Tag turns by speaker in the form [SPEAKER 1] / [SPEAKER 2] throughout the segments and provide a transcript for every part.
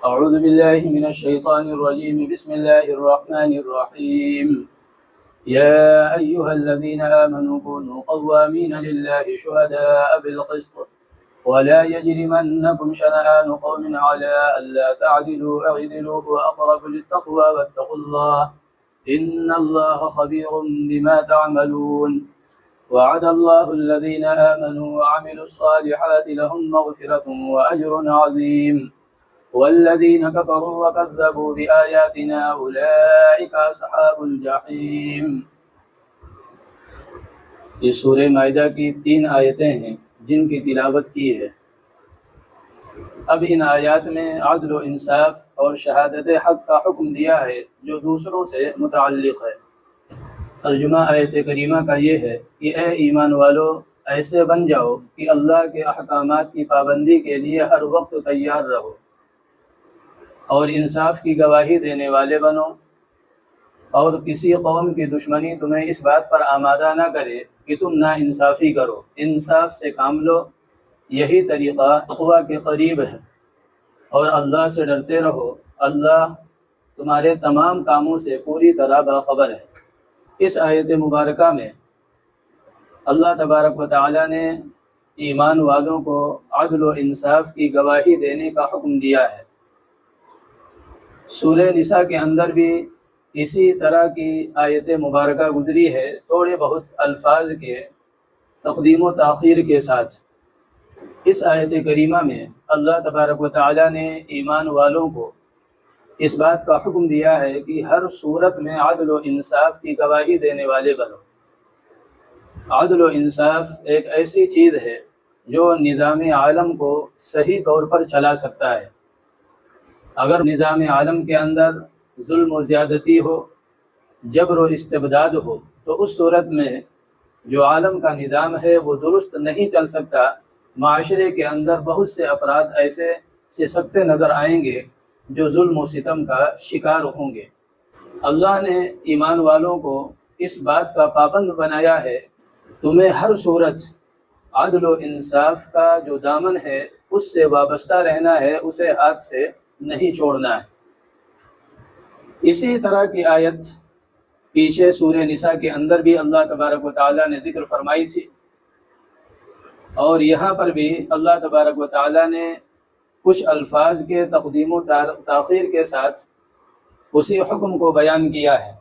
[SPEAKER 1] أعوذ بالله من الشيطان الرجيم. بسم الله الرحمن الرحيم. يا أيها الذين آمنوا كونوا قوامين لله شهداء بالقسط ولا يجرمنكم شنآن قوم على ألا تعدلوا اعدلوا هو أقرب للتقوى واتقوا الله إن الله خبير بما تعملون. وعد الله الذين آمنوا وعملوا الصالحات لهم مغفرة وأجر عظيم والذين كفروا وكذبوا بآياتنا أولئك أصحاب الجحيم. یہ سورہ مائدہ کی 3 آیتیں ہیں جن کی تلاوت کی ہے. اب ان آیات میں عدل و انصاف اور شہادت حق کا حکم دیا ہے جو دوسروں سے متعلق ہے. ترجمہ آیت کریمہ کا یہ ہے کہ اے ایمان والو، ایسے بن جاؤ کہ اللہ کے احکامات کی پابندی کے لیے ہر وقت تیار رہو اور انصاف کی گواہی دینے والے بنو، اور کسی قوم کی دشمنی تمہیں اس بات پر آمادہ نہ کرے کہ تم نا انصافی کرو. انصاف سے کام لو، یہی طریقہ تقویٰ کے قریب ہے، اور اللہ سے ڈرتے رہو. اللہ تمہارے تمام کاموں سے پوری طرح باخبر ہے. اس آیت مبارکہ میں اللہ تبارک و تعالی نے ایمان والوں کو عدل و انصاف کی گواہی دینے کا حکم دیا ہے. سورہ نساء کے اندر بھی اسی طرح کی آیت مبارکہ گزری ہے، تھوڑے بہت الفاظ کے تقدیم و تاخیر کے ساتھ. اس آیت کریمہ میں اللہ تبارک و تعالی نے ایمان والوں کو اس بات کا حکم دیا ہے کہ ہر صورت میں عدل و انصاف کی گواہی دینے والے بنو. عدل و انصاف ایک ایسی چیز ہے جو نظام عالم کو صحیح طور پر چلا سکتا ہے. اگر نظام عالم کے اندر ظلم و زیادتی ہو، جبر و استبداد ہو، تو اس صورت میں جو عالم کا نظام ہے وہ درست نہیں چل سکتا. معاشرے کے اندر بہت سے افراد ایسے سسکتے نظر آئیں گے جو ظلم و ستم کا شکار ہوں گے. اللہ نے ایمان والوں کو اس بات کا پابند بنایا ہے، تمہیں ہر صورت عدل و انصاف کا جو دامن ہے اس سے وابستہ رہنا ہے، اسے ہاتھ سے نہیں چھوڑنا ہے. اسی طرح کی آیت پیچھے سورہ نساء کے اندر بھی اللہ تبارک و تعالیٰ نے ذکر فرمائی تھی، اور یہاں پر بھی اللہ تبارک و تعالیٰ نے کچھ الفاظ کے تقدیم و تاخیر کے ساتھ اسی حکم کو بیان کیا ہے.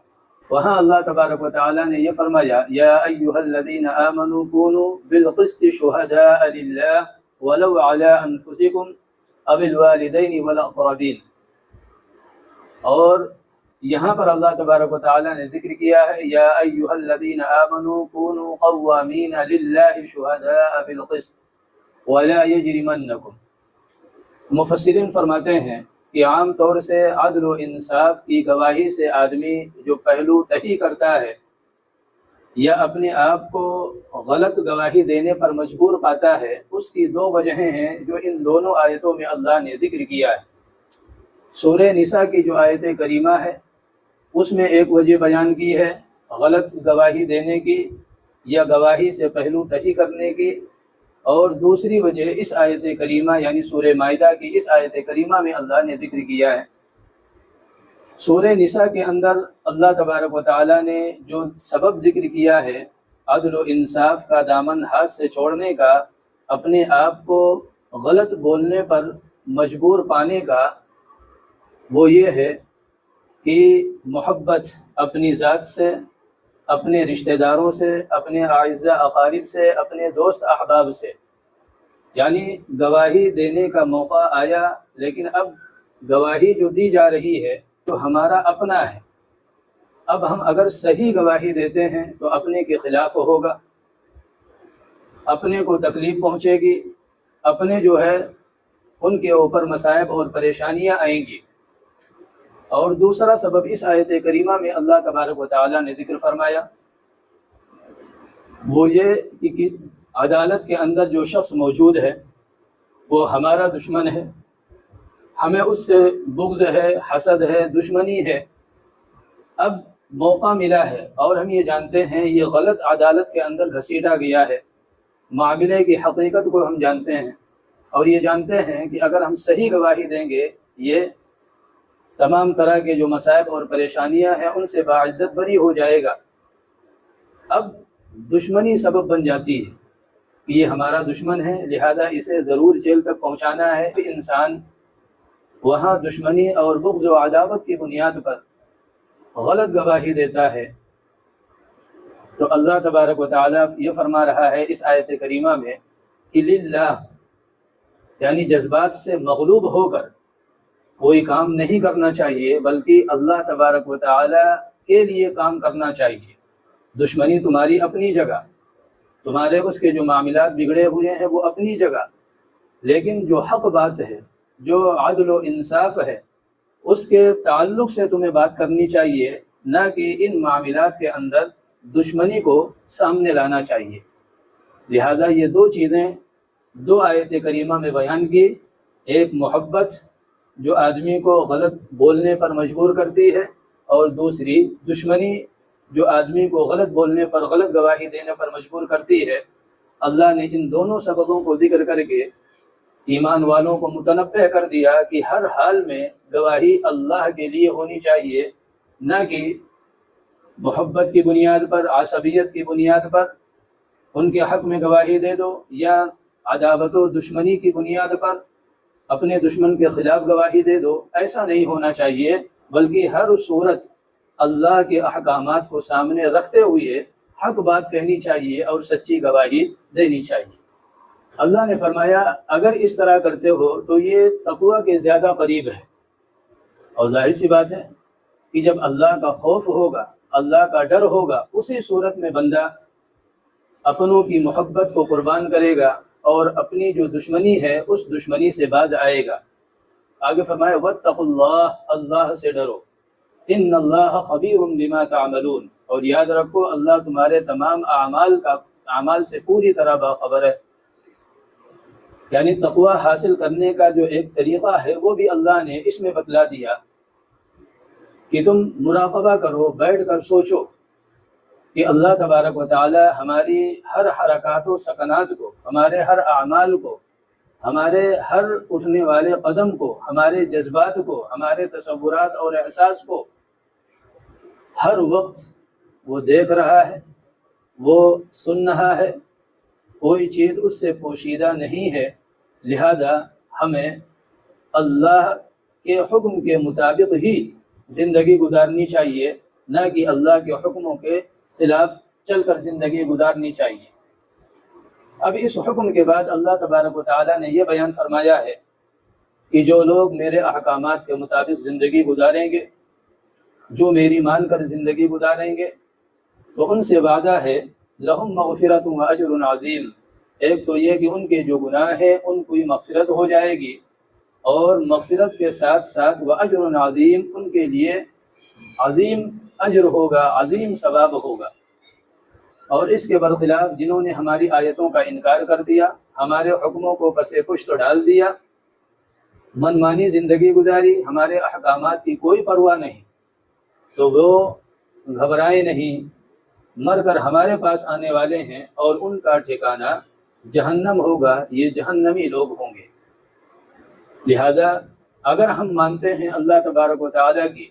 [SPEAKER 1] وہاں اللہ تبارک و تعالیٰ نے یہ فرمایا، یا ایہا الذین آمنوا کونوا بالقسط شہداء للہ ولو علی انفسکم او الوالدین والاقربین. اور یہاں پر اللہ تبارک و تعالیٰ نے ذکر کیا ہے، یا ایہا الذین آمنوا کونوا قوامین للہ شہداء بالقسط ولا یجرمنکم. مفسرین فرماتے ہیں کہ عام طور سے عدل و انصاف کی گواہی سے آدمی جو پہلو تہی کرتا ہے یا اپنے آپ کو غلط گواہی دینے پر مجبور پاتا ہے، اس کی 2 وجہیں ہیں جو ان دونوں آیتوں میں اللہ نے ذکر کیا ہے. سورہ نساء کی جو آیت کریمہ ہے اس میں ایک وجہ بیان کی ہے غلط گواہی دینے کی یا گواہی سے پہلو تہی کرنے کی، اور دوسری وجہ اس آیت کریمہ یعنی سورہ مائدہ کی اس آیت کریمہ میں اللہ نے ذکر کیا ہے. سورہ نساء کے اندر اللہ تبارک و تعالیٰ نے جو سبب ذکر کیا ہے عدل و انصاف کا دامن ہاتھ سے چھوڑنے کا، اپنے آپ کو غلط بولنے پر مجبور پانے کا، وہ یہ ہے کہ محبت اپنی ذات سے، اپنے رشتہ داروں سے، اپنے اعزاء اقارب سے، اپنے دوست احباب سے. یعنی گواہی دینے کا موقع آیا، لیکن اب گواہی جو دی جا رہی ہے تو ہمارا اپنا ہے. اب ہم اگر صحیح گواہی دیتے ہیں تو اپنے کے خلاف ہوگا، اپنے کو تکلیف پہنچے گی، اپنے جو ہے ان کے اوپر مصائب اور پریشانیاں آئیں گی. اور دوسرا سبب اس آیت کریمہ میں اللہ تبارک و تعالیٰ نے ذکر فرمایا وہ یہ کہ عدالت کے اندر جو شخص موجود ہے وہ ہمارا دشمن ہے، ہمیں اس سے بغض ہے، حسد ہے، دشمنی ہے. اب موقع ملا ہے اور ہم یہ جانتے ہیں یہ غلط عدالت کے اندر گھسیٹا گیا ہے. معاملے کی حقیقت کو ہم جانتے ہیں اور یہ جانتے ہیں کہ اگر ہم صحیح گواہی دیں گے یہ تمام طرح کے جو مصائب اور پریشانیاں ہیں ان سے باعزت بری ہو جائے گا۔ اب دشمنی سبب بن جاتی ہے کہ یہ ہمارا دشمن ہے، لہذا اسے ضرور جیل تک پہنچانا ہے۔ انسان وہاں دشمنی اور بغض و عداوت کی بنیاد پر غلط گواہی دیتا ہے، تو اللہ تبارک و تعالیٰ یہ فرما رہا ہے اس آیت کریمہ میں کہ للہ، یعنی جذبات سے مغلوب ہو کر کوئی کام نہیں کرنا چاہیے، بلکہ اللہ تبارک و تعالیٰ کے لیے کام کرنا چاہیے۔ دشمنی تمہاری اپنی جگہ، تمہارے اس کے جو معاملات بگڑے ہوئے ہیں وہ اپنی جگہ، لیکن جو حق بات ہے، جو عدل و انصاف ہے، اس کے تعلق سے تمہیں بات کرنی چاہیے، نہ کہ ان معاملات کے اندر دشمنی کو سامنے لانا چاہیے۔ لہذا یہ دو چیزیں دو آیت کریمہ میں بیان کی، ایک محبت جو آدمی کو غلط بولنے پر مجبور کرتی ہے، اور دوسری دشمنی جو آدمی کو غلط بولنے پر، غلط گواہی دینے پر مجبور کرتی ہے۔ اللہ نے ان دونوں سببوں کو ذکر کر کے ایمان والوں کو متنبہ کر دیا کہ ہر حال میں گواہی اللہ کے لیے ہونی چاہیے، نہ کہ محبت کی بنیاد پر، عصبیت کی بنیاد پر ان کے حق میں گواہی دے دو، یا عداوت و دشمنی کی بنیاد پر اپنے دشمن کے خلاف گواہی دے دو۔ ایسا نہیں ہونا چاہیے، بلکہ ہر صورت اللہ کے احکامات کو سامنے رکھتے ہوئے حق بات کہنی چاہیے اور سچی گواہی دینی چاہیے۔ اللہ نے فرمایا اگر اس طرح کرتے ہو تو یہ تقوی کے زیادہ قریب ہے، اور ظاہر سی بات ہے کہ جب اللہ کا خوف ہوگا، اللہ کا ڈر ہوگا، اسی صورت میں بندہ اپنوں کی محبت کو قربان کرے گا اور اپنی جو دشمنی ہے اس دشمنی سے باز آئے گا۔ آگے فرمایا واتقوا اللہ، اللہ سے ڈرو، ان اللہ خبیر بما تعملون، اور یاد رکھو اللہ تمہارے تمام اعمال سے پوری طرح باخبر ہے۔ یعنی تقوی حاصل کرنے کا جو ایک طریقہ ہے وہ بھی اللہ نے اس میں بتلا دیا کہ تم مراقبہ کرو، بیٹھ کر سوچو کہ اللہ تبارک و تعالی ہماری ہر حرکات و سکنات کو، ہمارے ہر اعمال کو، ہمارے ہر اٹھنے والے قدم کو، ہمارے جذبات کو، ہمارے تصورات اور احساس کو ہر وقت وہ دیکھ رہا ہے، وہ سن رہا ہے، کوئی چیز اس سے پوشیدہ نہیں ہے۔ لہذا ہمیں اللہ کے حکم کے مطابق ہی زندگی گزارنی چاہیے، نہ کہ اللہ کے حکموں کے خلاف چل کر زندگی گزارنی چاہیے۔ اب اس حکم کے بعد اللہ تبارک و تعالیٰ نے یہ بیان فرمایا ہے کہ جو لوگ میرے احکامات کے مطابق زندگی گزاریں گے، جو میری مان کر زندگی گزاریں گے، تو ان سے وعدہ ہے لہم مغفرۃ و اجر عظیم۔ ایک تو یہ کہ ان کے جو گناہ ہیں ان کی مغفرت ہو جائے گی، اور مغفرت کے ساتھ ساتھ و اجر عظیم، ان کے لیے عظیم اجر ہوگا، عظیم ثواب ہوگا۔ اور اس کے برخلاف جنہوں نے ہماری آیتوں کا انکار کر دیا، ہمارے حکموں کو پس پشت ڈال دیا، من مانی زندگی گزاری، ہمارے احکامات کی کوئی پرواہ نہیں، تو وہ گھبرائیں نہیں، مر کر ہمارے پاس آنے والے ہیں اور ان کا ٹھکانہ جہنم ہوگا، یہ جہنمی لوگ ہوں گے۔ لہذا اگر ہم مانتے ہیں اللہ تبارک و تعالیٰ کی،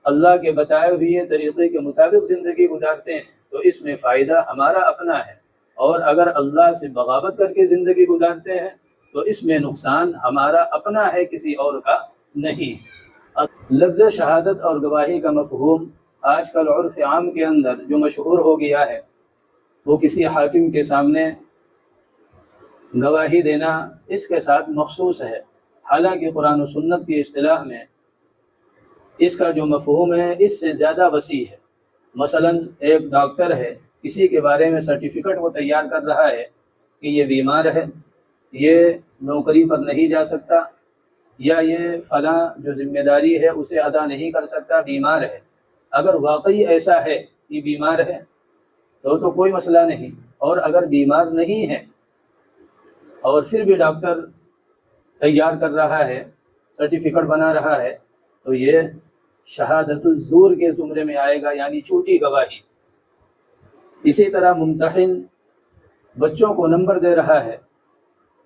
[SPEAKER 1] اللہ کے بتائے ہوئے طریقے کے مطابق زندگی گزارتے ہیں، تو اس میں فائدہ ہمارا اپنا ہے، اور اگر اللہ سے بغاوت کر کے زندگی گزارتے ہیں تو اس میں نقصان ہمارا اپنا ہے، کسی اور کا نہیں۔ لفظ شہادت اور گواہی کا مفہوم آج کل عرف عام کے اندر جو مشہور ہو گیا ہے، وہ کسی حاکم کے سامنے گواہی دینا اس کے ساتھ مخصوص ہے، حالانکہ قرآن و سنت کی اصطلاح میں اس کا جو مفہوم ہے اس سے زیادہ وسیع ہے۔ مثلا ایک ڈاکٹر ہے، کسی کے بارے میں سرٹیفکیٹ وہ تیار کر رہا ہے کہ یہ بیمار ہے، یہ نوکری پر نہیں جا سکتا، یا یہ فلاں جو ذمہ داری ہے اسے ادا نہیں کر سکتا، بیمار ہے۔ اگر واقعی ایسا ہے کہ بیمار ہے تو کوئی مسئلہ نہیں، اور اگر بیمار نہیں ہے اور پھر بھی ڈاکٹر تیار کر رہا ہے، سرٹیفکیٹ بنا رہا ہے، تو یہ شہادت الزور کے زمرے میں آئے گا، یعنی جھوٹی گواہی۔ اسی طرح ممتحن بچوں کو نمبر دے رہا ہے،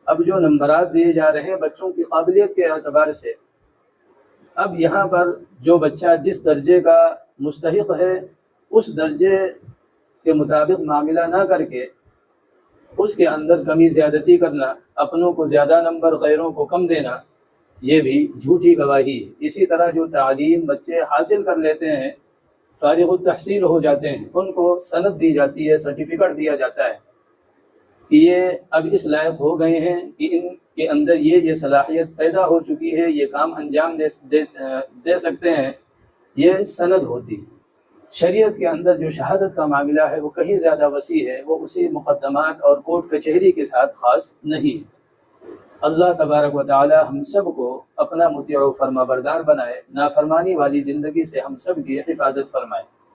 [SPEAKER 1] اب جو نمبرات دیے جا رہے ہیں بچوں کی قابلیت کے اعتبار سے، اب یہاں پر جو بچہ جس درجے کا مستحق ہے اس درجے کے مطابق معاملہ نہ کر کے اس کے اندر کمی زیادتی کرنا، اپنوں کو زیادہ نمبر غیروں کو کم دینا، یہ بھی جھوٹی گواہی ہے۔ اسی طرح جو تعلیم بچے حاصل کر لیتے ہیں، فارغ التحصیل ہو جاتے ہیں، ان کو سند دی جاتی ہے، سرٹیفکیٹ دیا جاتا ہے کہ یہ اب اس لائق ہو گئے ہیں کہ ان کے اندر یہ صلاحیت پیدا ہو چکی ہے، یہ کام انجام دے سکتے ہیں، یہ سند ہوتی ہے۔ شریعت کے اندر جو شہادت کا معاملہ ہے وہ کہیں زیادہ وسیع ہے، وہ اسی مقدمات اور کورٹ کچہری کے ساتھ خاص نہیں ہے۔ اللہ تبارک و تعالی ہم سب کو اپنا مطیع و فرما بردار بنائے، نافرمانی والی زندگی سے ہم سب کی حفاظت فرمائے۔